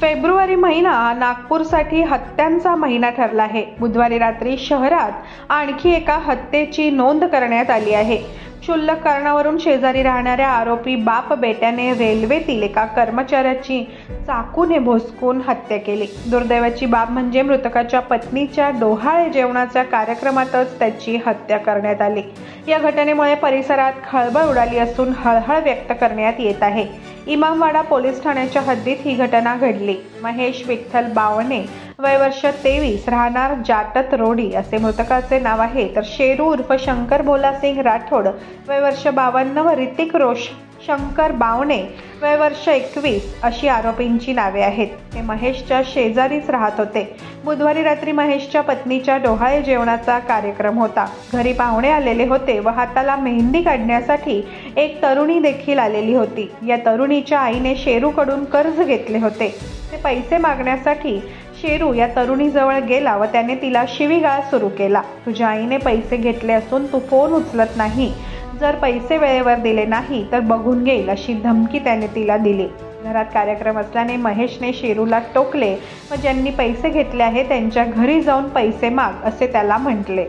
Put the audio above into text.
February महिना नागपूरसाठी हत्यांचा महिना ठरला आहे। बुधवारी रात्री शहरात आणखी एका हत्येची नोंद करण्यात आली आहे। क्षुल्लक कारणावरून शेजारी राहणाऱ्या आरोपी बाप बेट्याने रेल्वेतील एका कर्मचाऱ्याची चाकूने भोसकून हत्या केली। दुर्दैवाची बाब म्हणजे मृतकाच्या पत्नीच्या डोहाळे जेवणाच्या कार्यक्रमातच त्याची हत्या करण्यात आली। या घटनेमुळे परिसरात खळबळ उडाली असून हळहळ व्यक्त करण्यात येत आहे। इमामवाडा पोलीस ठाण्याच्या हद्दीत ही घटना घडली। महेश विठ्ठल बावणे, वय वर्ष 23, राहणार जाटत रोडी असे मृतकाचे नाव आहे। तर शेरू उर्फ शंकर भोलासिंग राठोड, वय वर्ष 52 व ऋतिक रोष शंकर बावणे, वय वर्ष 21 अशी आरोपींची नावे आहेत। ते महेशच्या शेजारीच राहत होते। बुधवारी रात्री महेशच्या पत्नीच्या डोहाळे जेवणाचा कार्यक्रम होता। घरी पाहुणे आलेले होते व हाताला मेहंदी काढण्यासाठी एक तरुणी देखील आलेली होती। या तरुणीच्या आईने शेरूकडून कर्ज घेतले होते। ते पैसे मागण्यासाठी शेरू या तरुणीजवळ गेला व त्याने तिला शिवीगाळ सुरू केला। तुझ्या आईने पैसे घेतले असून तू फोन उचलत नाही, जर पैसे वेळेवर दिले नाही तर बघून घेईल अशी धमकी त्याने तिला दिली। घरात कार्यक्रम असल्याने महेशने शेरूला टोकले व ज्यांनी पैसे घेतले आहे त्यांच्या घरी जाऊन पैसे माग असे त्याला म्हटले।